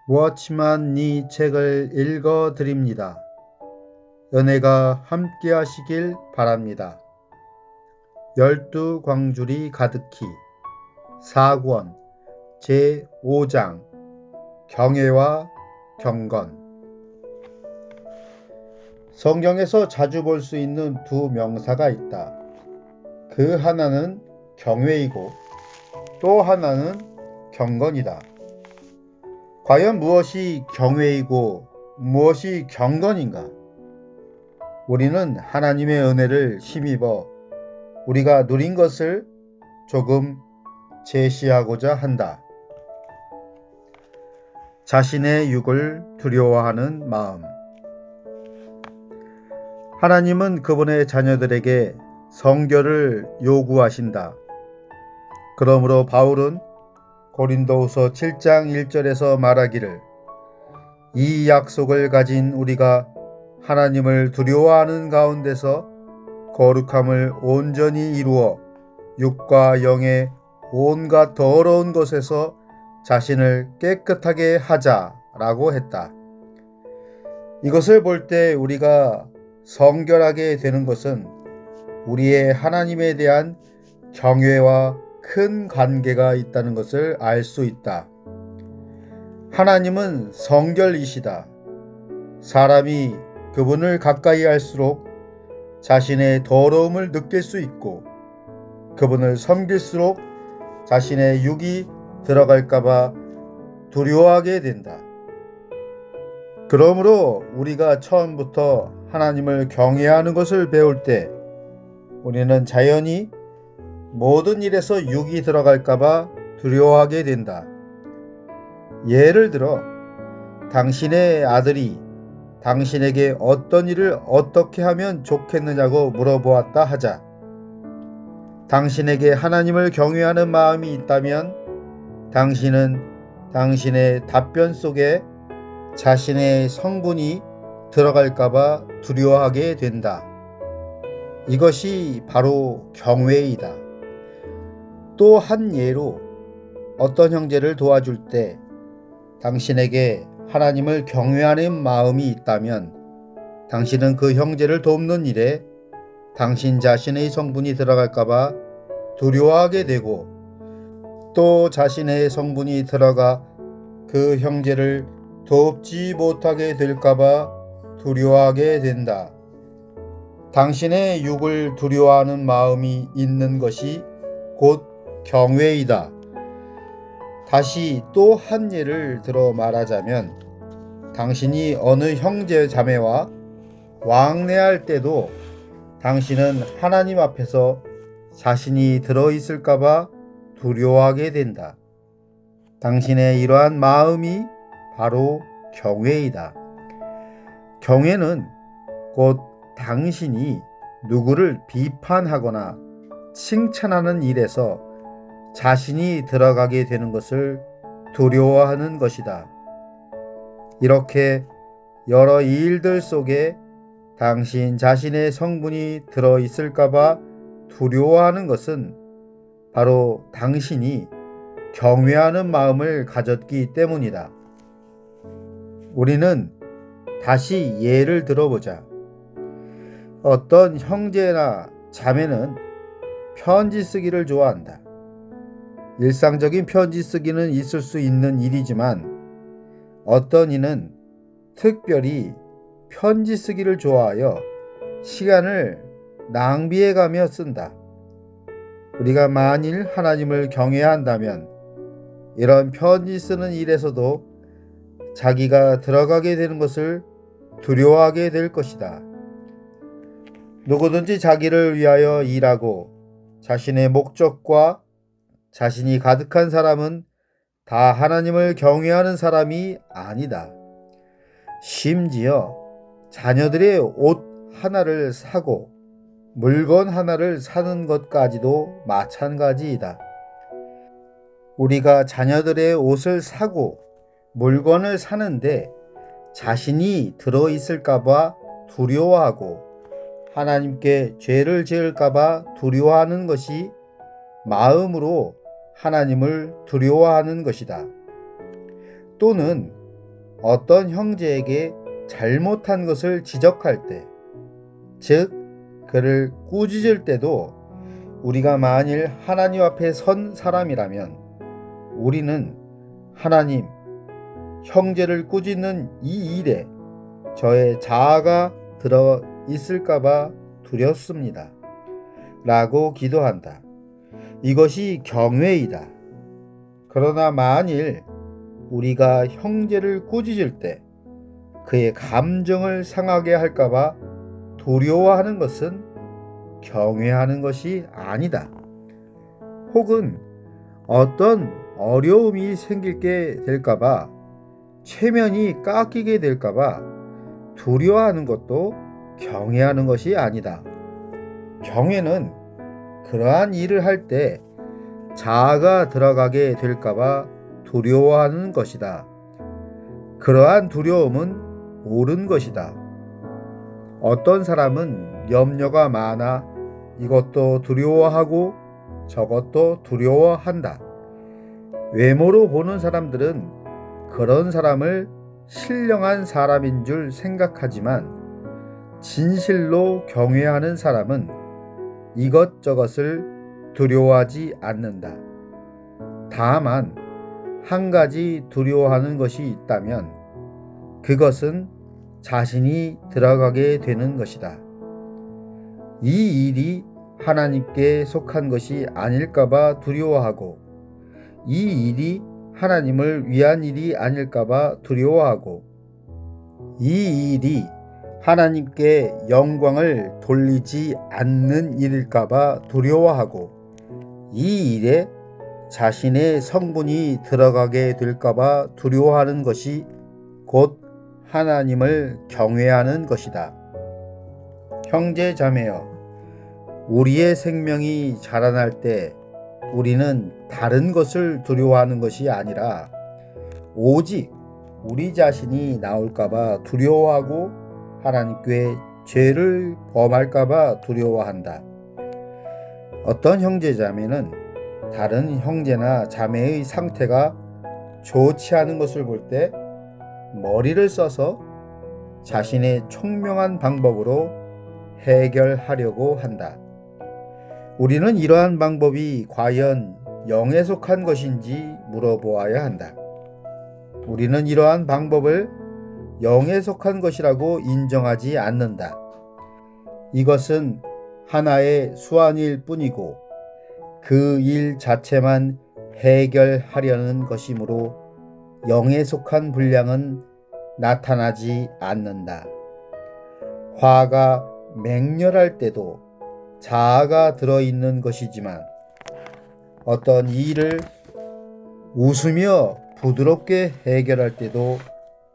워치만 니 책을 읽어 드립니다. 은혜가 함께 하시길 바랍니다. 12광주리 가득히 4권 제5장 경외와 경건. 성경에서 자주 볼 수 있는 두 명사가 있다. 그 하나는 경외이고 또 하나는 경건이다. 과연 무엇이 경외이고 무엇이 경건인가? 우리는 하나님의 은혜를 힘입어 우리가 누린 것을 조금 제시하고자 한다. 자신의 육을 두려워하는 마음. 하나님은 그분의 자녀들에게 성결을 요구하신다. 그러므로 바울은 고린도후서 7장 1절에서 말하기를, 이 약속을 가진 우리가 하나님을 두려워하는 가운데서 거룩함을 온전히 이루어 육과 영의 온갖 더러운 것에서 자신을 깨끗하게 하자라고 했다. 이것을 볼 때 우리가 성결하게 되는 것은 우리의 하나님에 대한 경외와 큰 관계가 있다는 것을 알 수 있다. 하나님은 성결이시다. 사람이 그분을 가까이 할수록 자신의 더러움을 느낄 수 있고, 그분을 섬길수록 자신의 육이 들어갈까봐 두려워하게 된다. 그러므로 우리가 처음부터 하나님을 경외하는 것을 배울 때 우리는 자연히 모든 일에서 육이 들어갈까봐 두려워하게 된다. 예를 들어 당신의 아들이 당신에게 어떤 일을 어떻게 하면 좋겠느냐고 물어보았다 하자. 당신에게 하나님을 경외하는 마음이 있다면 당신은 당신의 답변 속에 자신의 성분이 들어갈까봐 두려워하게 된다. 이것이 바로 경외이다. 또 한 예로 어떤 형제를 도와줄 때 당신에게 하나님을 경외하는 마음이 있다면 당신은 그 형제를 돕는 일에 당신 자신의 성분이 들어갈까봐 두려워하게 되고, 또 자신의 성분이 들어가 그 형제를 돕지 못하게 될까봐 두려워하게 된다. 당신의 육을 두려워하는 마음이 있는 것이 곧 경외이다. 다시 또 한 예를 들어 말하자면, 당신이 어느 형제 자매와 왕래할 때도 당신은 하나님 앞에서 자신이 들어있을까봐 두려워하게 된다. 당신의 이러한 마음이 바로 경외이다. 경외는 곧 당신이 누구를 비판하거나 칭찬하는 일에서 자신이 들어가게 되는 것을 두려워하는 것이다. 이렇게 여러 일들 속에 당신 자신의 성분이 들어있을까봐 두려워하는 것은 바로 당신이 경외하는 마음을 가졌기 때문이다. 우리는 다시 예를 들어보자. 어떤 형제나 자매는 편지 쓰기를 좋아한다. 일상적인 편지 쓰기는 있을 수 있는 일이지만 어떤 이는 특별히 편지 쓰기를 좋아하여 시간을 낭비해가며 쓴다. 우리가 만일 하나님을 경외한다면 이런 편지 쓰는 일에서도 자기가 들어가게 되는 것을 두려워하게 될 것이다. 누구든지 자기를 위하여 일하고 자신의 목적과 자신이 가득한 사람은 다 하나님을 경외하는 사람이 아니다. 심지어 자녀들의 옷 하나를 사고 물건 하나를 사는 것까지도 마찬가지이다. 우리가 자녀들의 옷을 사고 물건을 사는데 자신이 들어있을까봐 두려워하고 하나님께 죄를 지을까봐 두려워하는 것이 마음으로 하나님을 두려워하는 것이다. 또는 어떤 형제에게 잘못한 것을 지적할 때, 즉 그를 꾸짖을 때도 우리가 만일 하나님 앞에 선 사람이라면 우리는 하나님, 형제를 꾸짖는 이 일에 저의 자아가 들어 있을까봐 두렵습니다. 라고 기도한다. 이것이 경외이다. 그러나 만일 우리가 형제를 꾸짖을 때 그의 감정을 상하게 할까봐 두려워하는 것은 경외하는 것이 아니다. 혹은 어떤 어려움이 생기게 될까봐, 체면이 깎이게 될까봐 두려워하는 것도 경외하는 것이 아니다. 경외는 그러한 일을 할 때 자아가 들어가게 될까봐 두려워하는 것이다. 그러한 두려움은 옳은 것이다. 어떤 사람은 염려가 많아 이것도 두려워하고 저것도 두려워한다. 외모로 보는 사람들은 그런 사람을 신령한 사람인 줄 생각하지만 진실로 경외하는 사람은 이것저것을 두려워하지 않는다. 다만 한 가지 두려워하는 것이 있다면 그것은 자신이 들어가게 되는 것이다. 이 일이 하나님께 속한 것이 아닐까봐 두려워하고, 이 일이 하나님을 위한 일이 아닐까봐 두려워하고, 이 일이 하나님께 영광을 돌리지 않는 일일까봐 두려워하고, 이 일에 자신의 성분이 들어가게 될까봐 두려워하는 것이 곧 하나님을 경외하는 것이다. 형제 자매여, 우리의 생명이 자라날 때 우리는 다른 것을 두려워하는 것이 아니라 오직 우리 자신이 나올까봐 두려워하고 하나님께 죄를 범할까봐 두려워한다. 어떤 형제 자매는 다른 형제나 자매의 상태가 좋지 않은 것을 볼 때 머리를 써서 자신의 총명한 방법으로 해결하려고 한다. 우리는 이러한 방법이 과연 영에 속한 것인지 물어보아야 한다. 우리는 이러한 방법을 영에 속한 것이라고 인정하지 않는다. 이것은 하나의 수완일 뿐이고 그 일 자체만 해결하려는 것이므로 영에 속한 분량은 나타나지 않는다. 화가 맹렬할 때도 자아가 들어있는 것이지만 어떤 일을 웃으며 부드럽게 해결할 때도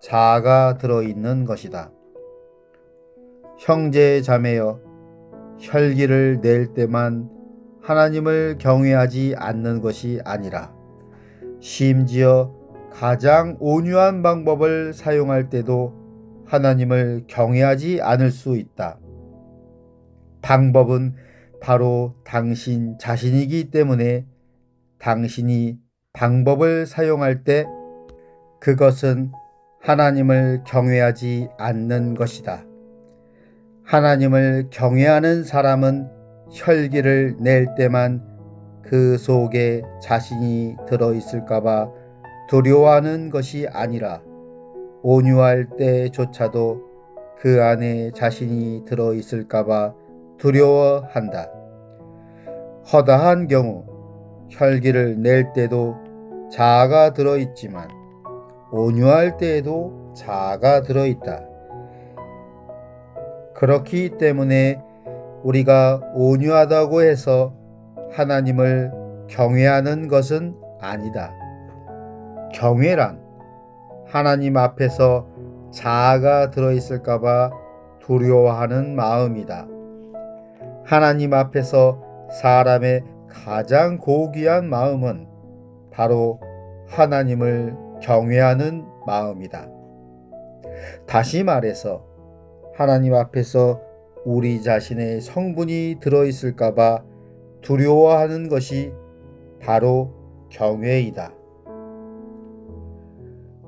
자아가 들어있는 것이다. 형제 자매여, 혈기를 낼 때만 하나님을 경외하지 않는 것이 아니라 심지어 가장 온유한 방법을 사용할 때도 하나님을 경외하지 않을 수 있다. 방법은 바로 당신 자신이기 때문에 당신이 방법을 사용할 때 그것은 하나님을 경외하지 않는 것이다. 하나님을 경외하는 사람은 혈기를 낼 때만 그 속에 자신이 들어있을까봐 두려워하는 것이 아니라 온유할 때조차도 그 안에 자신이 들어있을까봐 두려워한다. 허다한 경우 혈기를 낼 때도 자아가 들어있지만 온유할 때에도 자아가 들어있다. 그렇기 때문에 우리가 온유하다고 해서 하나님을 경외하는 것은 아니다. 경외란 하나님 앞에서 자아가 들어있을까봐 두려워하는 마음이다. 하나님 앞에서 사람의 가장 고귀한 마음은 바로 하나님을 경외하는 마음이다. 다시 말해서 하나님 앞에서 우리 자신의 성분이 들어있을까봐 두려워하는 것이 바로 경외이다.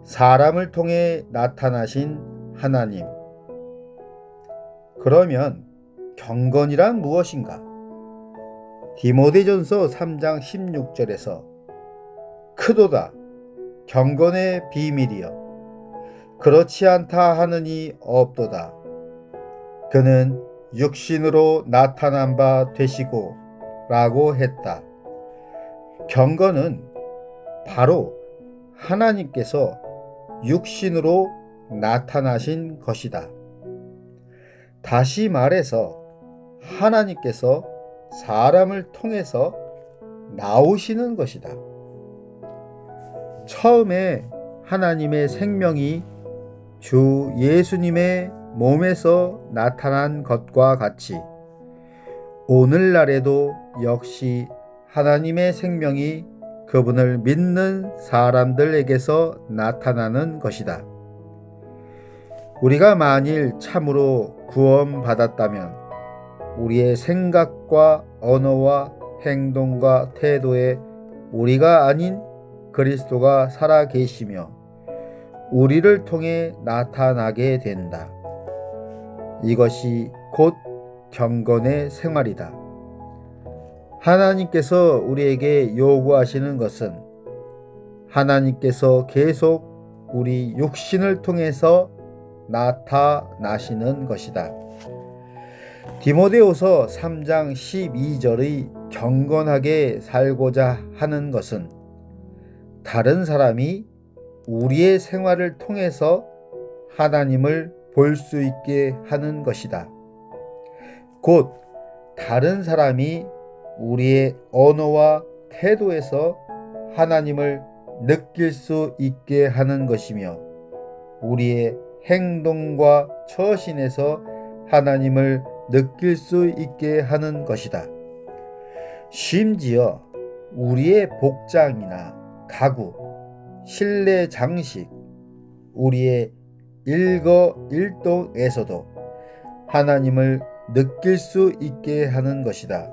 사람을 통해 나타나신 하나님. 그러면 경건이란 무엇인가? 디모데전서 3장 16절에서 크도다 경건의 비밀이여 그렇지 않다 하느니 없도다. 그는 육신으로 나타난 바 되시고 라고 했다. 경건은 바로 하나님께서 육신으로 나타나신 것이다. 다시 말해서 하나님께서 사람을 통해서 나오시는 것이다. 처음에 하나님의 생명이 주 예수님의 몸에서 나타난 것과 같이 오늘날에도 역시 하나님의 생명이 그분을 믿는 사람들에게서 나타나는 것이다. 우리가 만일 참으로 구원받았다면 우리의 생각과 언어와 행동과 태도에 우리가 아닌 그리스도가 살아 계시며 우리를 통해 나타나게 된다. 이것이 곧 경건의 생활이다. 하나님께서 우리에게 요구하시는 것은 하나님께서 계속 우리 육신을 통해서 나타나시는 것이다. 디모데후서 3장 12절의 경건하게 살고자 하는 것은 다른 사람이 우리의 생활을 통해서 하나님을 볼 수 있게 하는 것이다. 곧 다른 사람이 우리의 언어와 태도에서 하나님을 느낄 수 있게 하는 것이며 우리의 행동과 처신에서 하나님을 느낄 수 있게 하는 것이다. 심지어 우리의 복장이나 가구, 실내 장식, 우리의 일거일동에서도 하나님을 느낄 수 있게 하는 것이다.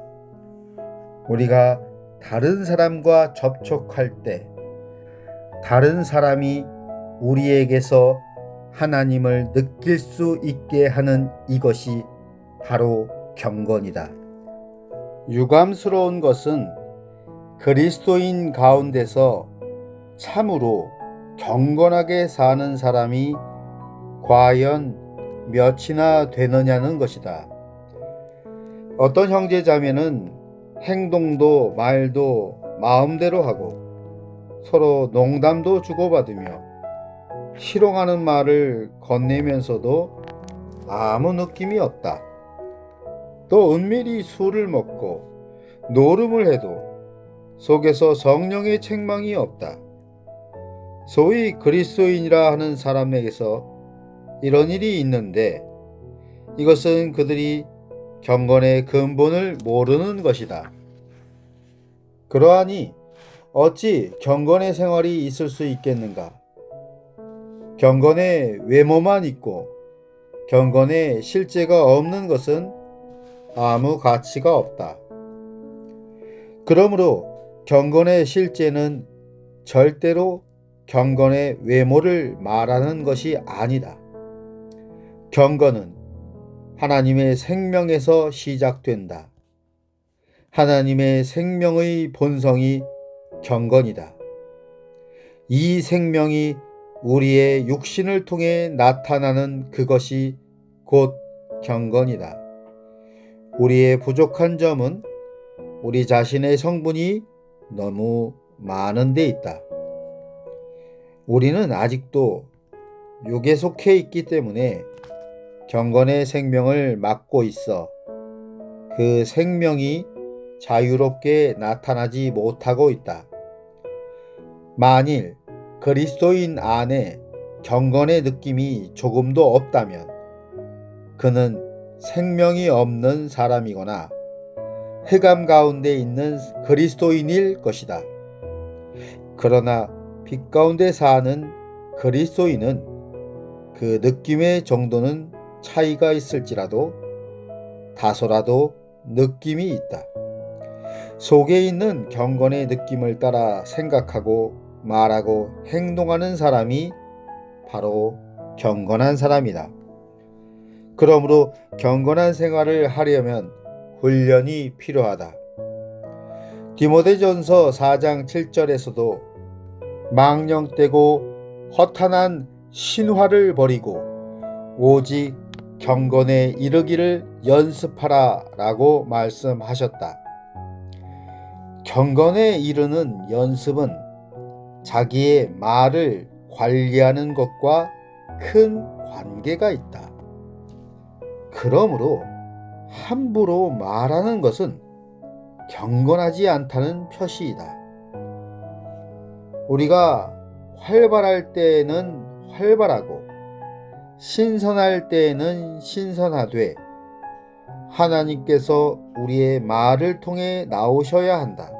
우리가 다른 사람과 접촉할 때 다른 사람이 우리에게서 하나님을 느낄 수 있게 하는 이것이 바로 경건이다. 유감스러운 것은 그리스도인 가운데서 참으로 경건하게 사는 사람이 과연 몇이나 되느냐는 것이다. 어떤 형제자매는 행동도 말도 마음대로 하고 서로 농담도 주고받으며 희롱하는 말을 건네면서도 아무 느낌이 없다. 또 은밀히 술을 먹고 노름을 해도 속에서 성령의 책망이 없다. 소위 그리스도인이라 하는 사람에게서 이런 일이 있는데 이것은 그들이 경건의 근본을 모르는 것이다. 그러하니 어찌 경건의 생활이 있을 수 있겠는가? 경건의 외모만 있고 경건의 실제가 없는 것은 아무 가치가 없다. 그러므로 경건의 실제는 절대로 경건의 외모를 말하는 것이 아니다. 경건은 하나님의 생명에서 시작된다. 하나님의 생명의 본성이 경건이다. 이 생명이 우리의 육신을 통해 나타나는 그것이 곧 경건이다. 우리의 부족한 점은 우리 자신의 성분이 너무 많은 데 있다. 우리는 아직도 육에 속해 있기 때문에 경건의 생명을 막고 있어 그 생명이 자유롭게 나타나지 못하고 있다. 만일 그리스도인 안에 경건의 느낌이 조금도 없다면 그는 생명이 없는 사람이거나 흑암 가운데 있는 그리스도인일 것이다. 그러나 빛 가운데 사는 그리스도인은 그 느낌의 정도는 차이가 있을지라도 다소라도 느낌이 있다. 속에 있는 경건의 느낌을 따라 생각하고 말하고 행동하는 사람이 바로 경건한 사람이다. 그러므로 경건한 생활을 하려면 훈련이 필요하다. 디모데전서 4장 7절에서도 망령되고 허탄한 신화를 버리고 오직 경건에 이르기를 연습하라 라고 말씀하셨다. 경건에 이르는 연습은 자기의 말을 관리하는 것과 큰 관계가 있다. 그러므로 함부로 말하는 것은 경건하지 않다는 표시이다. 우리가 활발할 때에는 활발하고 신선할 때에는 신선하되 하나님께서 우리의 말을 통해 나오셔야 한다.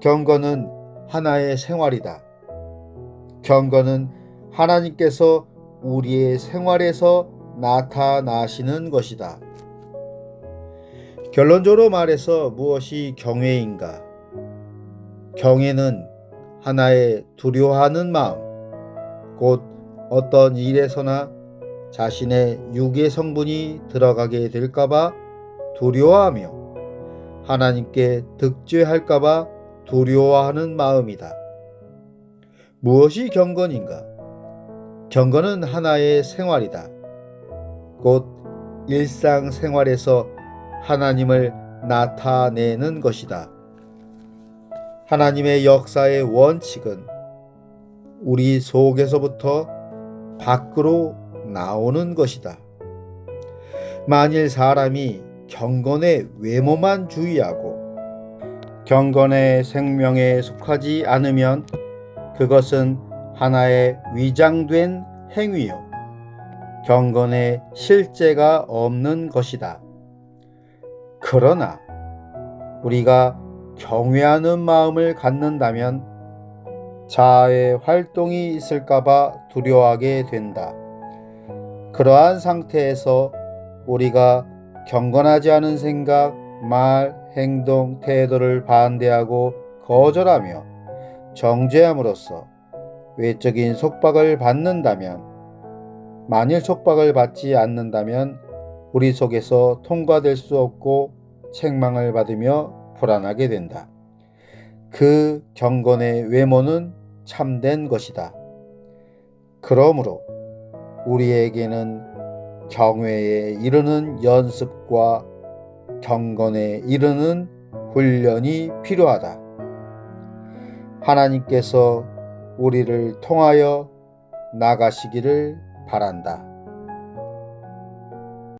경건은 하나의 생활이다. 경건은 하나님께서 우리의 생활에서 나타나시는 것이다. 결론적으로 말해서 무엇이 경외인가? 경외는 하나의 두려워하는 마음, 곧 어떤 일에서나 자신의 육의 성분이 들어가게 될까봐 두려워하며 하나님께 득죄할까봐 두려워하는 마음이다. 무엇이 경건인가? 경건은 하나의 생활이다. 곧 일상생활에서 하나님을 나타내는 것이다. 하나님의 역사의 원칙은 우리 속에서부터 밖으로 나오는 것이다. 만일 사람이 경건의 외모만 주의하고 경건의 생명에 속하지 않으면 그것은 하나의 위장된 행위요 경건의 실제가 없는 것이다. 그러나 우리가 경외하는 마음을 갖는다면 자아의 활동이 있을까봐 두려워하게 된다. 그러한 상태에서 우리가 경건하지 않은 생각, 말, 행동, 태도를 반대하고 거절하며 정죄함으로써 외적인 속박을 받는다면, 만일 속박을 받지 않는다면 우리 속에서 통과될 수 없고 책망을 받으며 불안하게 된다. 그 경건의 외모는 참된 것이다. 그러므로 우리에게는 경외에 이르는 연습과 경건에 이르는 훈련이 필요하다. 하나님께서 우리를 통하여 나가시기를 바란다.